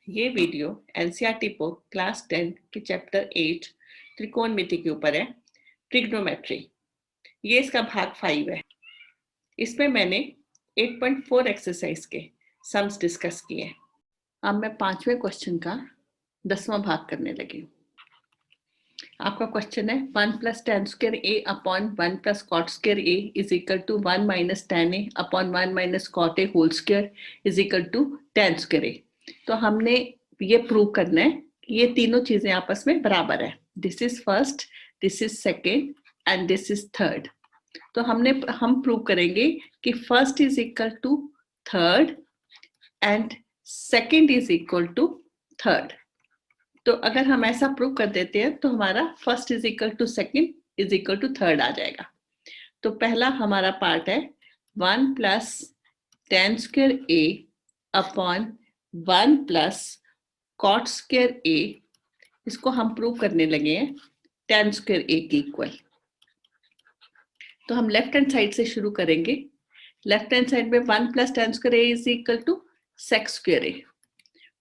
ये video NCERT book class 10 के chapter 8 त्रिकोणमिति के ऊपर है, ट्रिग्नोमेट्री। ये इसका भाग 5 है। इसमें मैंने 8.4 एक्सरसाइज के सम्स डिस्कस किए। अब मैं 5वें क्वेश्चन का 10वां भाग करने लगी हूँ। आपका क्वेश्चन है 1 + tan square a upon 1 + cot square a is equal to 1 - tan a upon 1 - cot a whole square is equal to tan square a। तो हमने ये प्रूव करना है कि ये तीनों चीजें आपस में बराबर है। This is first, this is second and this is third. तो हम प्रूव करेंगे कि first is equal to third and second is equal to third. तो अगर हम ऐसा प्रूव कर देते हैं तो हमारा first is equal to second is equal to third आ जाएगा। तो पहला हमारा पार्ट है 1 + tan square a upon 1 + cot square a। इसको हम प्रूव करने लगे हैं tan square a के इक्वल। तो हम लेफ्ट हैंड साइड से शुरू करेंगे। लेफ्ट हैंड साइड में 1 + tan square a is equal to sec square a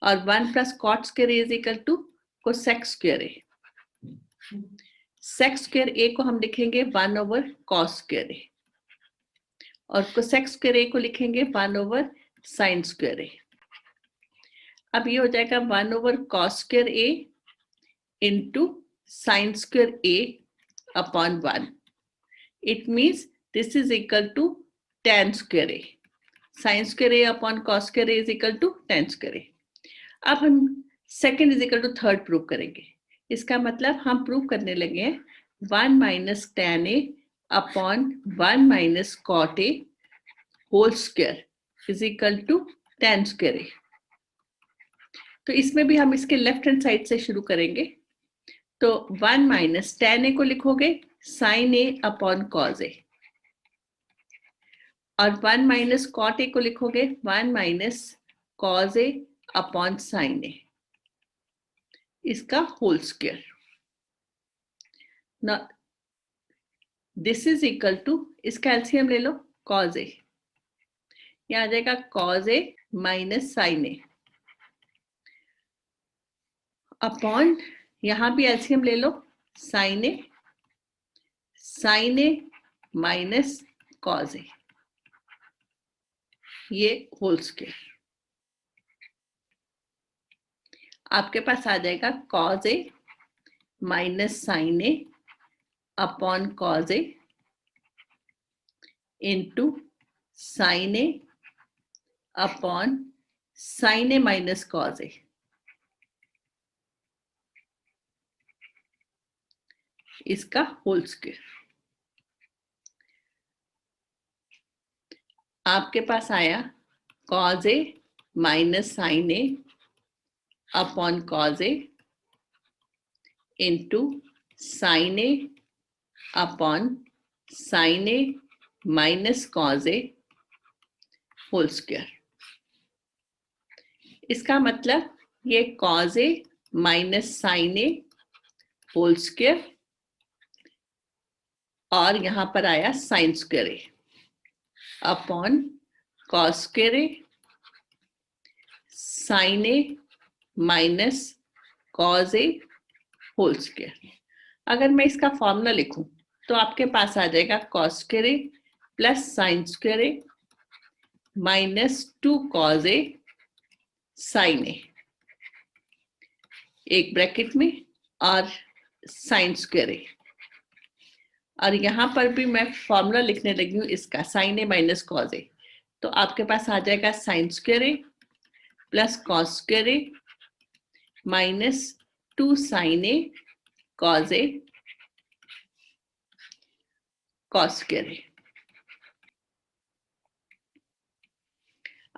और 1 + cot square a is equal to cosec square a। sec square a को हम लिखेंगे 1/cos square a और cosec square a को लिखेंगे 1/sin square a। अब ये हो जाएगा 1/cos square a into sin square a upon 1। It means this is equal to tan square a। sin square a upon cos square a is equal to tan square a। अब हम second is equal to third prove करेंगे। इसका मतलब हम prove करने लगे हैं 1 - tan a upon 1 - cot a whole square is equal to tan square a। तो इसमें भी हम इसके लेफ्ट हैंड साइड से शुरू करेंगे। तो 1 - tan a को लिखोगे sin a upon cos a और 1 - cot a को लिखोगे 1 - cos a upon sin a, इसका होल स्क्वायर। ना दिस इज इक्वल टू, इसका एलसीएम ले लो cos a, यहां आ जाएगा cos a minus sin a upon, यहां भी एलसीएम ले लो sin a minus cos a, ये होल स्क्वायर। आपके पास आ जाएगा cos a minus sin a upon cos a into sin a upon sin a minus cos a, इसका whole square. आपके पास आया cos a minus sin a upon cos a into sin a upon sin a minus cos a whole square. इसका मतलब ये cos a minus sin a whole square और यहां पर आया sin square a upon cos square a sin a minus cos a whole square. अगर मैं इसका फॉर्मूला लिखूं तो आपके पास आ जाएगा cos square a plus sin square a minus 2 cos a sin a, एक ब्रैकेट में और sin स्क्वायर a, और यहां पर भी मैं फॉर्मूला लिखने लगी हूं इसका sin a minus cos a। तो आपके पास आ जाएगा sin square a plus cos square a minus 2 sin a cos a cos square a।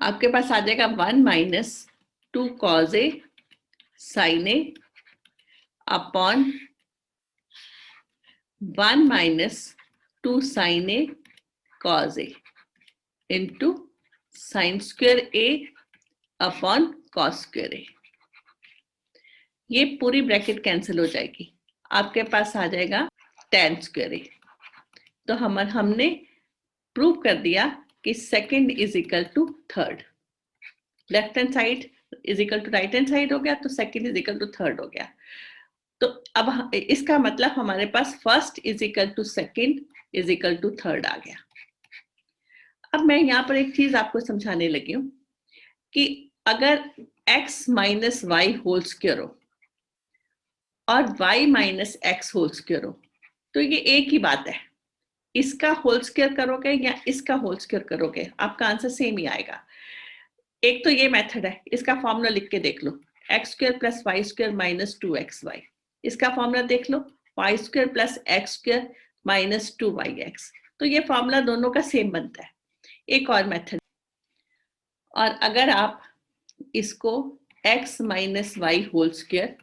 आपके पास आ जाएगा 1 - 2 cos a sin a upon 1 - 2 sin a cos a into sin square a upon cos square a। ये पूरी bracket cancel हो जाएगी, आपके पास आ जाएगा tan स्क्वायर a। तो हमने प्रूव कर दिया कि second is equal to third. Left hand side is equal to right hand side हो गया, तो second is equal to third हो गया। तो अब इसका मतलब हमारे पास first is equal to second is equal to third आ गया। अब मैं यहाँ पर एक चीज आपको समझाने लगी हूँ कि अगर x minus y whole square हो और y minus x whole square हो, तो ये एक ही बात है। इसका होल स्क्वायर करोगे या इसका होल स्क्वायर करोगे, आपका आंसर सेम ही आएगा। एक तो ये मेथड है, इसका फॉर्मूला लिख के देख लो, x square plus y square minus 2xy। इसका फॉर्मूला देख लो, y square plus x square minus 2yx। तो ये फॉर्मूला दोनों का सेम बनता है। एक और मेथड, और अगर आप इसको x minus y whole square,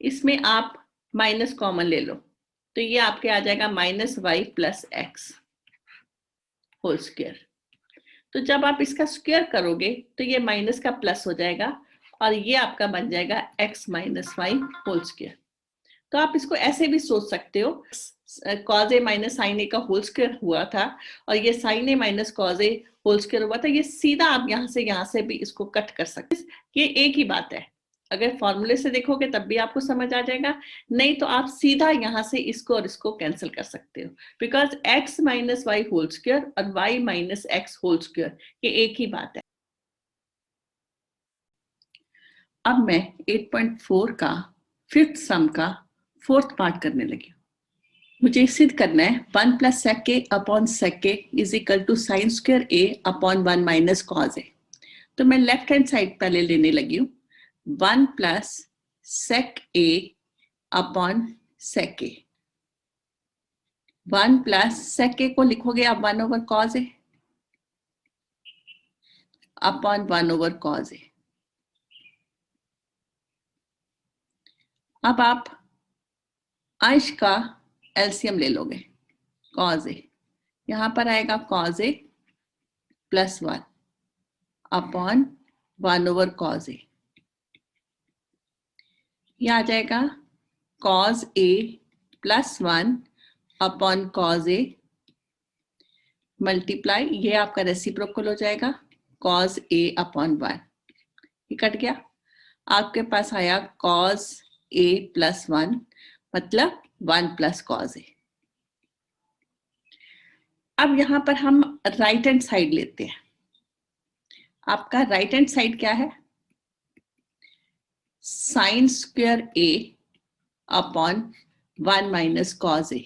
इसमें आप माइनस कॉमन ले लो, तो ये आपके आ जाएगा minus y plus x whole square. तो जब आप इसका स्क्वायर करोगे तो ये माइनस का प्लस हो जाएगा और ये आपका बन जाएगा x minus y whole square. तो आप इसको ऐसे भी सोच सकते हो, cos a minus sine a का होल स्क्वायर हुआ था और ये sine A minus cos a whole square हुआ था। ये सीधा आप यहाँ से भी इसको कट कर सकते हैं। ये एक ही बात है, अगर फॉर्मूले से देखोगे तब भी आपको समझ आ जाएगा, नहीं तो आप सीधा यहाँ से इसको और इसको कैंसिल कर सकते हो, because x minus y whole square और y minus x whole square ये एक ही बात है। अब मैं 8.4 का फिफ्थ सम का फोर्थ पार्ट करने लगी। मुझे सिद्ध करना है 1 plus sec A upon sec A is equal to sine square A upon 1 minus cos A. तो मैं लेफ्ट हैंड साइड पहले लेने लगी हूँ, 1 plus sec A upon sec A. 1 plus sec ए को लिखोगे आप 1 over cause A upon 1 over cause A. अब आप अंश का एलसीएम ले लोगे, कॉज ए, यहां पर आएगा कॉज ए प्लस 1 अपॉन 1 ओवर कॉज ए। यह आ जाएगा cause A plus 1 upon cos A multiply, ये आपका रेसिप्रोकल हो जाएगा कॉज ए अपॉन 1। ये कट गया, आपके पास आया कॉज ए प्लस 1 मतलब 1 प्लस कॉज ए। अब यहां पर हम राइट हैंड साइड लेते हैं। आपका राइट हैंड साइड क्या है, sine square A upon 1 minus cos A.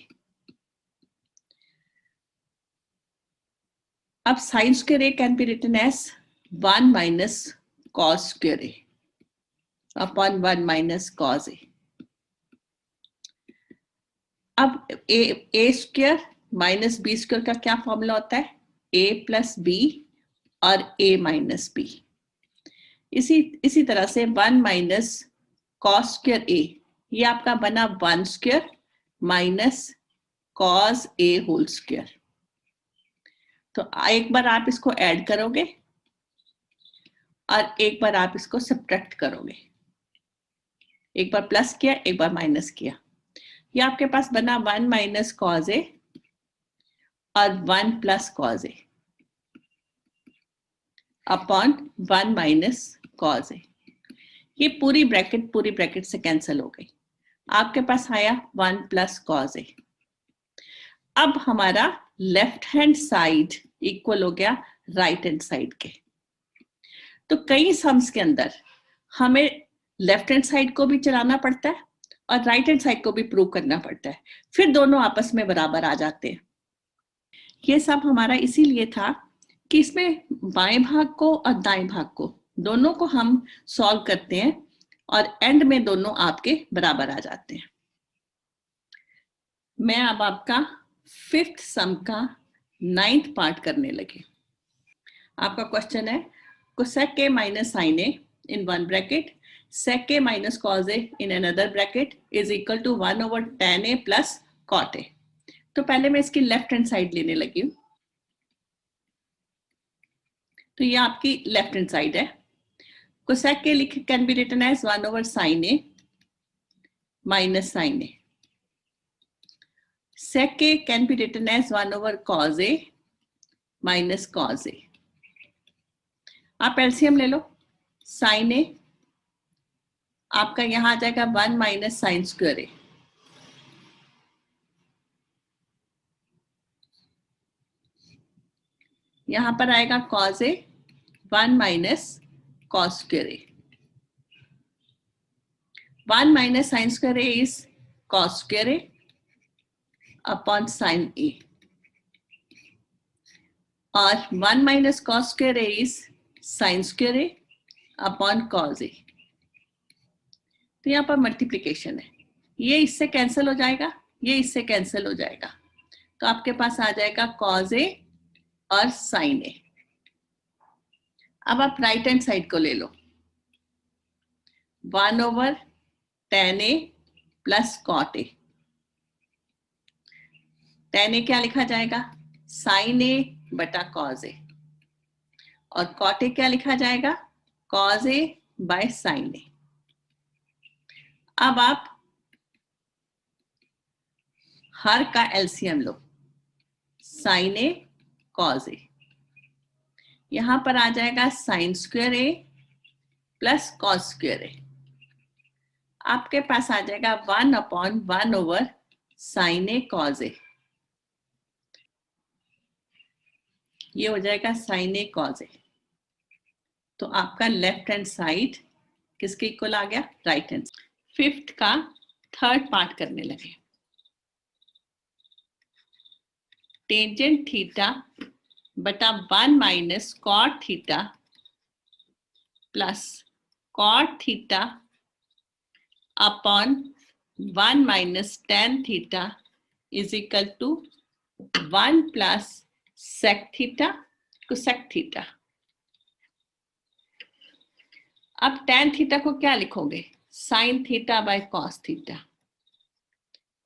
अब sine square A can be written as 1 minus cos square A upon 1 minus cos A. अब A square minus B square का क्या formula होता है, ए plus B और A minus B. इसी तरह से 1 माइनस कॉस स्क्वायर ए, ये आपका बना 1 स्क्वायर माइनस कॉस ए होल स्क्वायर। तो एक बार आप इसको ऐड करोगे और एक बार आप इसको सब्ट्रैक्ट करोगे, एक बार प्लस किया एक बार माइनस किया, ये आपके पास बना 1 माइनस कॉज ए और 1 प्लस कॉज ए अपॉन 1 माइनस कॉज ए। ये पूरी ब्रैकेट से कैंसिल हो गई, आपके पास आया 1 प्लस कॉज ए। अब हमारा लेफ्ट हैंड साइड इक्वल हो गया राइट हैंड साइड के। तो कई सम्स के अंदर हमें लेफ्ट हैंड साइड को भी चलाना पड़ता है और राइट हैंड साइड को भी प्रूव करना पड़ता है, फिर दोनों आपस में बराबर आ जाते हैं। ये सब हमारा इसीलिए था कि इसमें बाएं भाग को और दाएं भाग को दोनों को हम सॉल्व करते हैं और एंड में दोनों आपके बराबर आ जाते हैं। मैं अब आपका फिफ्थ सम का 9th पार्ट करने लगी। आपका क्वेश्चन है cosec a minus sin a in one bracket sec a minus cos a in another bracket is equal to 1 over tan a plus cot a। तो पहले मैं इसकी लेफ्ट हैंड साइड लेने लगी हूं, तो ये आपकी लेफ्ट हैंड साइड है। cosec a can be written as 1 over sin a minus sin a। sec a can be written as 1 over cos a minus cos a। आप एलसीएम ले लो। Sign ए आपका यहां आ जाएगा 1 माइनस साइन स्क्वायर ए। यहां पर आएगा cos A 1 minus cos square A. 1 minus sine square A is cos square A upon sine A, और 1 minus cos square A is sine square A upon cos ए। तो यहाँ पर मल्टीप्लिकेशन है, ये इससे कैंसिल हो जाएगा, ये इससे कैंसिल हो जाएगा, तो आपके पास आ जाएगा कॉस ए और साइन ए। अब आप राइट हैंड साइड को ले लो, 1/tan a plus cot a. tan a क्या लिखा जाएगा, साइन ए बटा कॉस ए, और कॉट ए क्या लिखा जाएगा, कॉस ए बाय साइन ए। अब आप हर का LCM low, sign A cos A, यहां पर आ जाएगा साइन स्क्वायर ए प्लस कॉस स्क्वायर ए। आपके पास आ जाएगा 1/1 साइन ए कॉस ए, ये हो जाएगा साइन ए कॉस ए। तो आपका लेफ्ट हैंड साइड किसके इक्वल आ गया, राइट हैंड। फिफ्थ का थर्ड पार्ट करने लगे। टेंजेंट थीटा बटा 1 minus cot theta plus cot theta upon 1 minus tan theta is equal to 1 plus sec theta cosec theta. अब टेन थीटा को क्या लिखोगे, sine theta by cos theta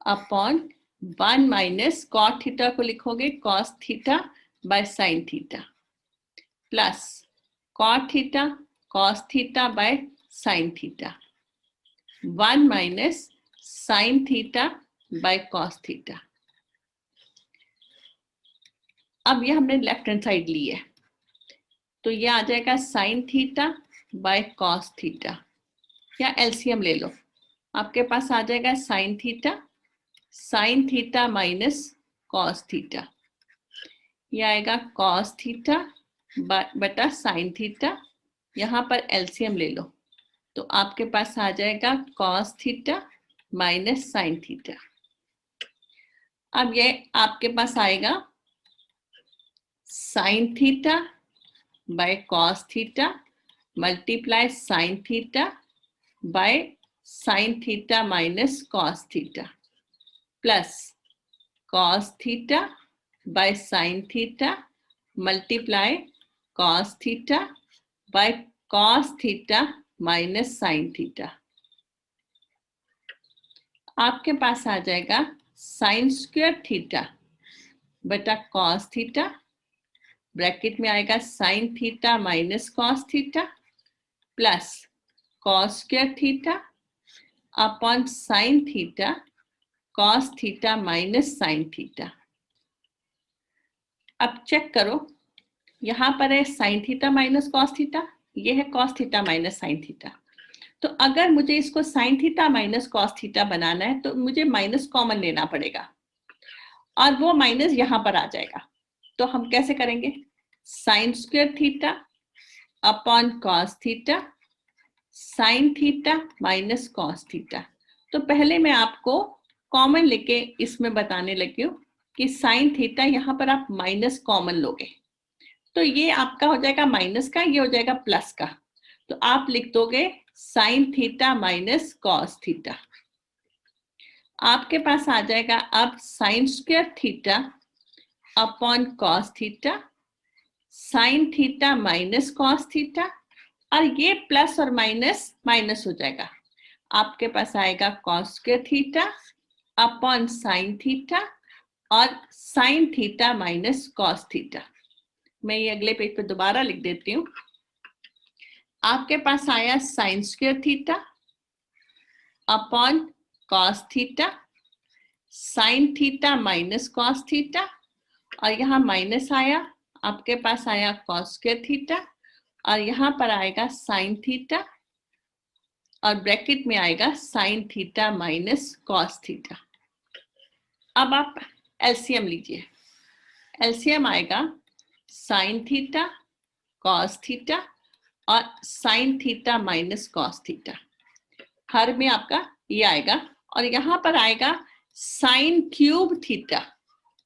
upon 1 minus cot theta को लिखोगे cos theta by sine theta plus cot theta cos theta by sine theta 1 minus sine theta by cos theta. अब ये हमने left hand side ली है, तो ये आ जाएगा sine theta by cos theta, या एलसीएम ले लो, आपके पास आ जाएगा sine theta minus cos theta, ये आएगा कॉस थीटा बटा साइन थीटा, यहां पर एलसीएम ले लो, तो आपके पास आ जाएगा cos theta minus sine theta. अब ये आपके पास आएगा sine theta by cos theta multiply sign theta by sine theta minus cos theta plus cos theta by sine theta multiply cos theta by cos theta minus sine theta. आपके पास आ जाएगा sign square theta बटा cos theta, bracket में आएगा sine theta minus cos theta plus cos square theta upon sine theta cos theta minus sine theta. अब check करो, यहां पर है sine theta minus cos theta, ये है cos theta minus sine theta. तो अगर मुझे इसको sine theta minus cos theta बनाना है तो मुझे माइनस कॉमन लेना पड़ेगा, और वो माइनस यहां पर आ जाएगा। तो हम कैसे करेंगे, sign square theta upon cos theta sine theta minus cos theta. तो पहले मैं आपको कॉमन लेके इसमें बताने लगी हूं कि साइन थीटा यहां पर आप माइनस कॉमन लोगे, तो ये आपका हो जाएगा माइनस का, ये हो जाएगा प्लस का, तो आप लिख दोगे sign theta minus cos theta. आपके पास आ जाएगा अब sine square theta upon cos theta sine theta minus cos theta, और ये प्लस और माइनस माइनस हो जाएगा, आपके पास आएगा cos square theta upon sine theta और sine theta minus cos theta. मैं ये अगले पेज पे दोबारा लिख देती हूँ। आपके पास आया sign square theta upon cos theta sine theta minus cos theta, और यहाँ माइनस आया, आपके पास आया कॉस स्क्वायर थीटा, और यहाँ पर आएगा साइन थीटा और ब्रैकेट में आएगा sine theta minus cos theta. अब आप एलसीएम लीजिए, एलसीएम आएगा साइन थीटा कॉस थीटा और sine theta minus cos theta, हर में आपका ये आएगा और यहाँ पर आएगा sine cube theta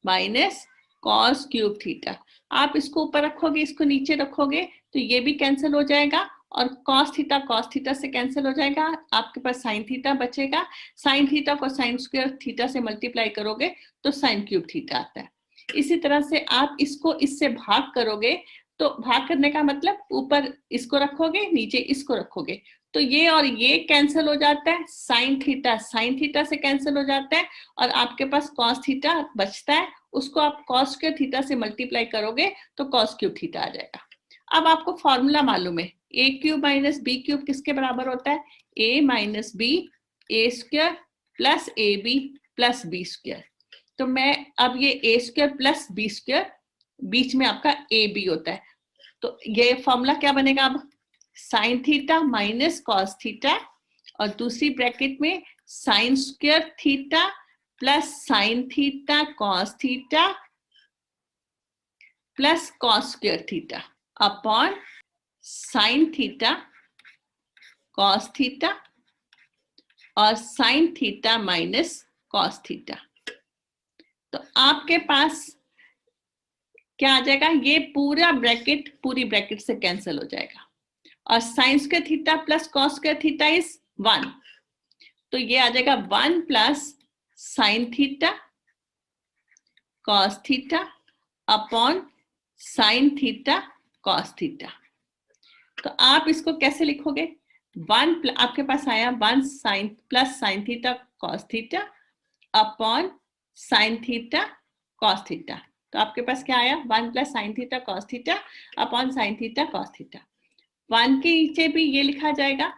minus cos cube theta. आप इसको ऊपर रखोगे, इसको नीचे रखोगे तो ये भी कैंसिल हो जाएगा और कॉस थीटा से कैंसिल हो जाएगा, आपके पास साइन थीटा बचेगा। साइन थीटा को साइन स्क्वायर थीटा से मल्टीप्लाई करोगे तो साइन क्यूब थीटा आता है। इसी तरह से आप इसको इससे भाग करोगे तो भाग करने का मतलब ऊपर इसको रखोगे, नीचे इसको रखोगे तो ये और ये कैंसिल हो जाता है, साइन थीटा से कैंसिल हो जाता है और आपके पास कॉस थीटा बचता है, उसको आप कॉस स्क्वायर थीटा से मल्टीप्लाई करोगे तो कॉस क्यूब थीटा आ जाएगा। अब आपको फॉर्मूला मालूम है, A cube minus B cube किसके बराबर होता है? A minus B A square plus A B plus B square. तो मैं अब ये A square plus B square, बीच में आपका ए बी होता है, तो ये फॉर्मूला क्या बनेगा? अब sine theta minus cos theta और दूसरी ब्रैकेट में sine square theta plus sine theta cos theta plus cos square theta upon sine theta cos theta और sine theta minus cos theta. तो आपके पास क्या आ जाएगा? ये पूरा ब्रैकेट पूरी ब्रैकेट से कैंसिल हो जाएगा और sine square theta plus cos square theta is 1, तो ये आ जाएगा 1 plus sine theta cos theta upon sine theta cos theta. तो आप इसको कैसे लिखोगे? आपके पास आया 1 sine plus sine theta cos theta upon sine theta cos theta. तो आपके पास क्या आया? 1 plus sine theta cos theta upon sine theta cos theta. 1 के नीचे भी ये लिखा जाएगा,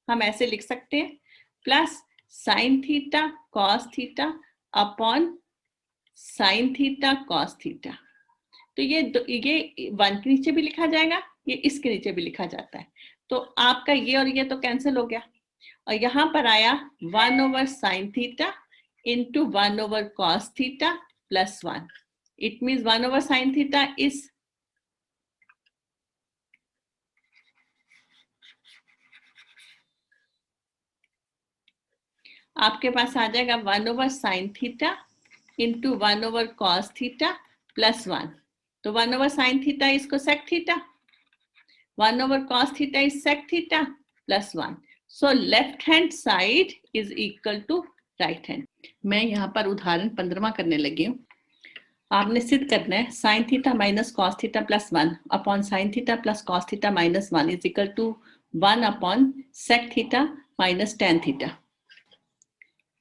हम ऐसे लिख सकते हैं, plus sine theta cos theta upon sine theta cos theta. तो ये 1 के नीचे भी लिखा जाएगा, ये इसके नीचे भी लिखा जाता है, तो आपका ये और ये तो कैंसिल हो गया और यहाँ पर आया 1 over sine theta into 1 over cos theta plus 1। It means 1 over sine theta is आपके पास आ जाएगा 1 over sine theta into 1 over cos theta plus 1। तो 1 ओवर साइन थीटा इसको sec theta, 1 over cos theta is sec theta plus 1. So left hand side is equal to right hand. मैं यहाँ पर उदाहरण 15वां करने लगी हूँ। आपने सिद्ध करना है sine theta minus cos theta plus 1 upon sine theta plus cos theta minus 1 is equal to 1 upon sec theta minus tan theta.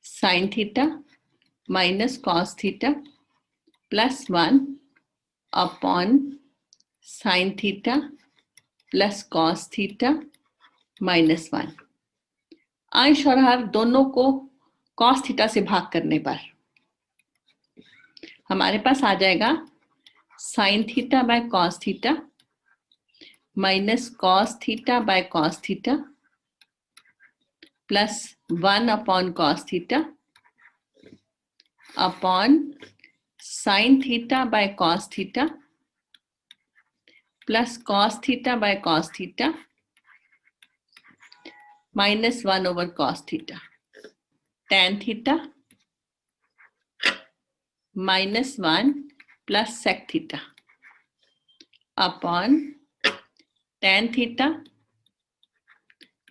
Sine theta minus cos theta plus 1 upon sine theta plus cos theta minus 1। अंश और हर दोनों को cos theta से भाग करने पर हमारे पास आ जाएगा sine theta by cos theta minus cos theta by cos theta plus 1 upon cos theta upon sine theta by cos theta plus cos theta by cos theta minus 1 over cos theta. Tan theta minus 1 plus sec theta upon tan theta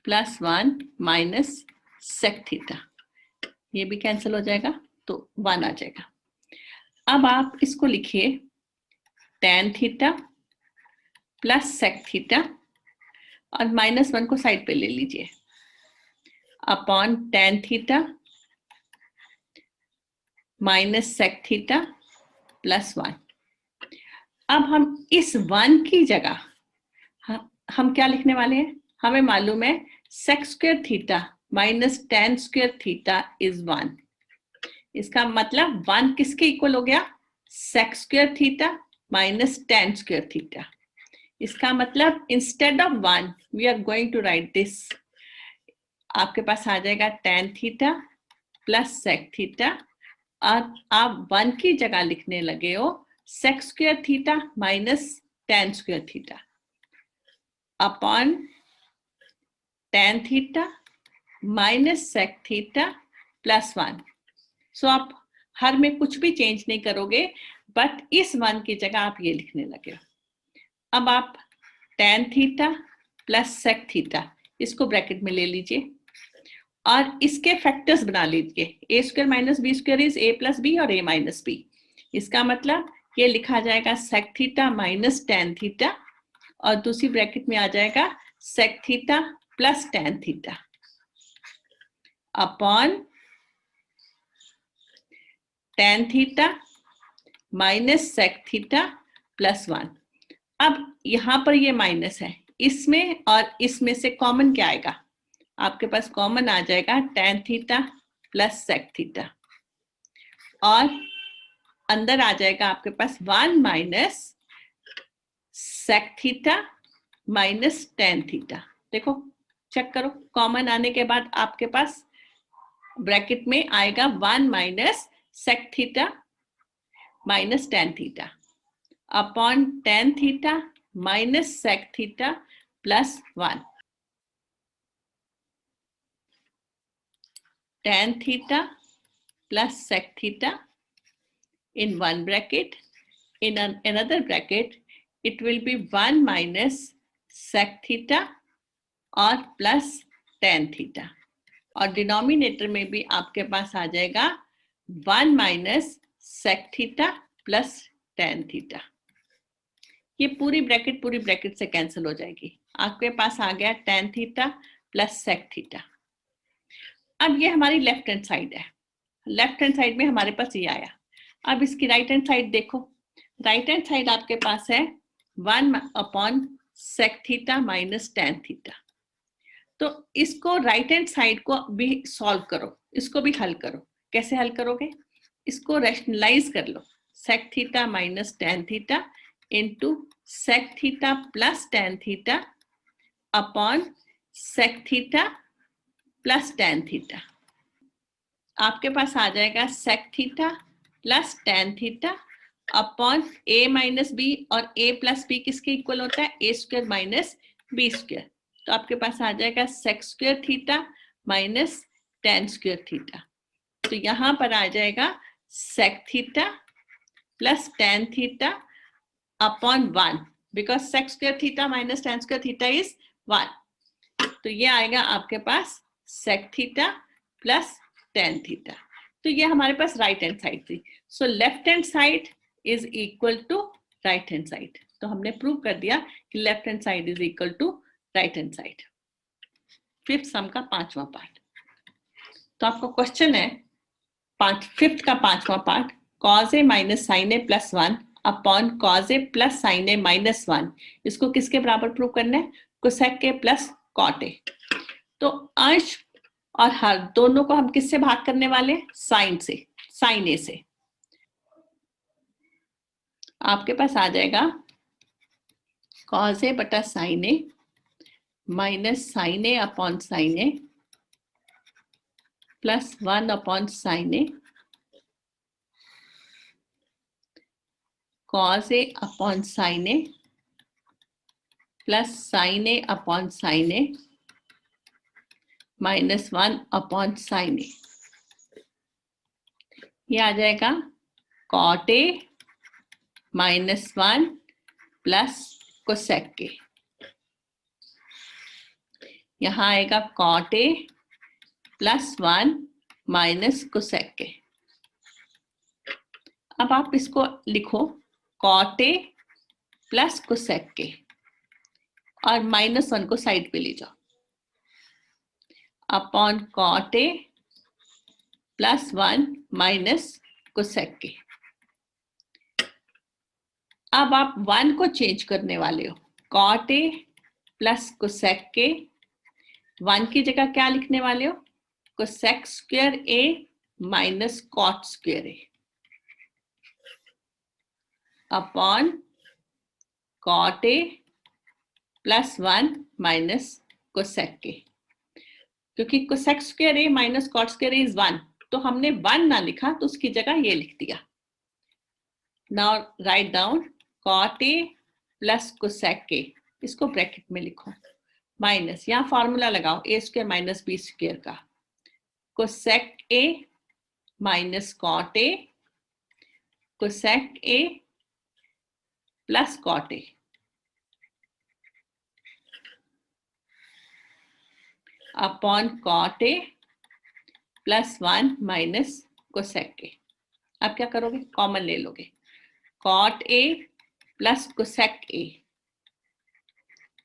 plus 1 minus sec theta. ये भी cancel हो जाएगा तो 1 आ जाएगा। अब आप इसको लिखिए tan theta plus sec theta और माइनस 1 को साइड पे ले लीजिए upon tan theta minus sec theta plus 1। अब हम इस 1 की जगह हम क्या लिखने वाले हैं? हमें मालूम है sec square theta minus tan square theta is 1। इसका मतलब 1 किसके इक्वल हो गया? Sec square theta minus tan square theta. इसका मतलब instead of 1 we are going to write this. आपके पास आ जाएगा tan theta plus sec theta, और आप 1 की जगह लिखने लगे हो sec square theta minus tan square theta upon tan theta minus sec theta plus 1। सो आप हर में कुछ भी चेंज नहीं करोगे, बट इस 1 की जगह आप ये लिखने लगे हो। अब आप tan theta plus sec theta इसको ब्रैकेट में ले लीजिए और इसके फैक्टर्स बना लीजिए। A square minus B square is A plus B और ए माइनस बी। इसका मतलब ये लिखा जाएगा sec theta minus tan theta, और दूसरी ब्रैकेट में आ जाएगा sec theta plus tan theta upon tan theta minus sec theta plus 1। अब यहां पर ये माइनस है, इसमें और इसमें से कॉमन क्या आएगा? आपके पास कॉमन आ जाएगा tan theta plus sec theta, और अंदर आ जाएगा आपके पास 1 minus sec theta minus tan theta. देखो चेक करो, कॉमन आने के बाद आपके पास ब्रैकेट में आएगा 1 minus sec theta minus tan theta upon tan theta minus sec theta plus 1। tan theta plus sec theta in one bracket, in another bracket it will be 1 minus sec theta और plus tan theta, और denominator में भी आपके पास आ जाएगा 1 minus sec theta plus tan theta। ये पूरी ब्रैकेट से कैंसिल हो जाएगी। आपके पास आ गया tan theta plus sec theta। अब ये हमारी लेफ्ट हैंड साइड है, लेफ्ट हैंड साइड में हमारे पास ये आया। अब इसकी राइट हैंड साइड देखो, राइट हैंड साइड आपके पास है 1 upon sec theta minus tan theta. तो इसको राइट हैंड साइड को भी सॉल्व करो, इसको भी हल करो। कैसे हल करोगे? इसको रैशनलाइज कर लो, sec theta minus tan theta into sec theta plus tan theta upon sec theta plus tan theta. आपके पास आ जाएगा sec theta plus tan theta upon a minus b, और a प्लस बी किसके इक्वल होता है? a square minus B square. तो आपके पास आ जाएगा sec square theta minus tan square theta. तो यहां पर आ जाएगा sec theta plus tan theta upon 1, because sec square theta minus tan square theta is 1। तो ये आएगा आपके पास sec theta plus tan theta. तो ये हमारे पास राइट हैंड साइड थी। So left hand side is equal to right hand side. तो हमने प्रूव कर दिया कि left hand side is equal to right hand side. Fifth sum का 5वां पार्ट। तो आपको क्वेश्चन है फिफ्थ का 5वां part, cos a minus sine A plus 1 upon cos a plus sine A minus 1, इसको किसके बराबर प्रूव करना है? cosec a plus cot a। तो अंश और हर दोनों को हम किससे भाग करने वाले हैं? साइन से, साइन ए से। आपके पास आ जाएगा cos ए बटा sign A minus sine A upon sine A plus 1 upon sine A, cos A upon sine A plus sine A upon sine A minus 1 upon sine ए। ये आ जाएगा cot ए माइनस 1 प्लस cosec ए। यहां आएगा cot A plus 1 minus cosec A. अब आप इसको लिखो cot A plus cosec ए, और माइनस 1 को साइड पे ले जाओ, upon cot A plus 1 minus cosec A. अब आप 1 को चेंज करने वाले हो, cot A plus cosec A, 1 की जगह क्या लिखने वाले हो? cosec square A minus cot square A upon cot A plus 1 minus cosec के, क्योंकि cosec square A minus cot square A is 1, तो हमने 1 ना लिखा तो उसकी जगह ये लिख दिया. Now write down cot A plus cosec के, इसको ब्रैकेट में लिखो, माइनस, यहाँ फॉर्मूला लगाओ a square minus B square का, cosec A minus cot A, cosec A plus cot A, upon cot A plus 1 minus cosec A. अब क्या करोगे, कॉमन ले लोगे, cot A plus cosec A,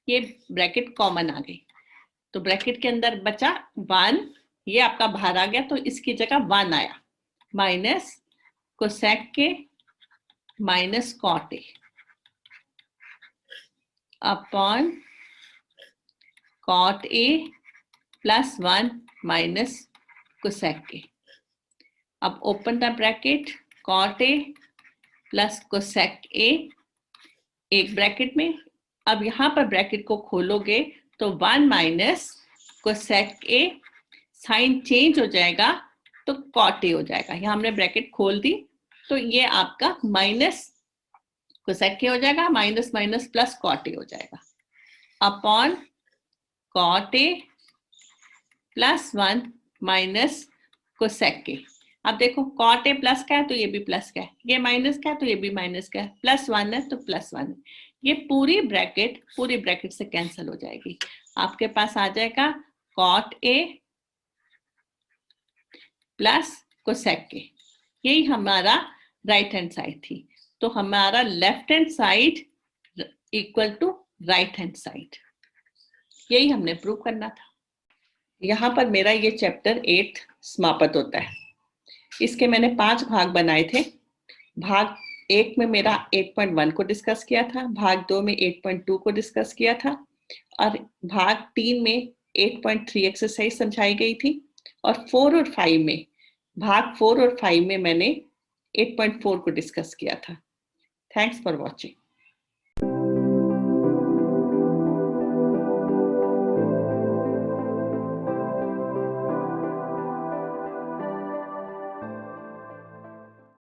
ये ब्रैकेट कॉमन आ गई, तो ब्रैकेट के अंदर बचा 1, ये आपका बाहर आ गया तो इसकी जगह 1 आया, माइनस कोसेक के minus cot A upon cot A plus 1 minus cosec के. अब open the bracket, cot A plus cosec A एक ब्रैकेट में, अब यहां पर ब्रैकेट को खोलोगे तो 1 minus cosec A, sign change हो जाएगा तो कॉट ए हो जाएगा. यहां हमने ब्रैकेट खोल दी तो ये आपका माइनस कोसेक ए हो जाएगा, minus minus plus cot A हो जाएगा, upon cot A plus 1 minus cosec A. अब देखो कॉट ए प्लस का है तो ये भी प्लस का है, ये माइनस का है तो ये भी माइनस का है, प्लस 1 है तो प्लस 1 है, ये पूरी ब्रैकेट से कैंसिल हो जाएगी. आपके पास आ जाएगा cot A plus cosec A, यही हमारा राइट हैंड साइड थी, तो हमारा left hand side equal to right hand side, यही हमने प्रूव करना था. यहाँ पर मेरा ये चैप्टर 8 समाप्त होता है. इसके मैंने 5 भाग बनाए थे. भाग 1 में मेरा 8.1 को डिस्कस किया था, भाग 2 में 8.2 को डिस्कस किया था, और भाग 3 में 8.3 एक्सरसाइज समझाई गई थी, और 4 और 5 में, भाग 4 और 5 में मैंने 8.4 को डिस्कस किया था. Thanks for watching.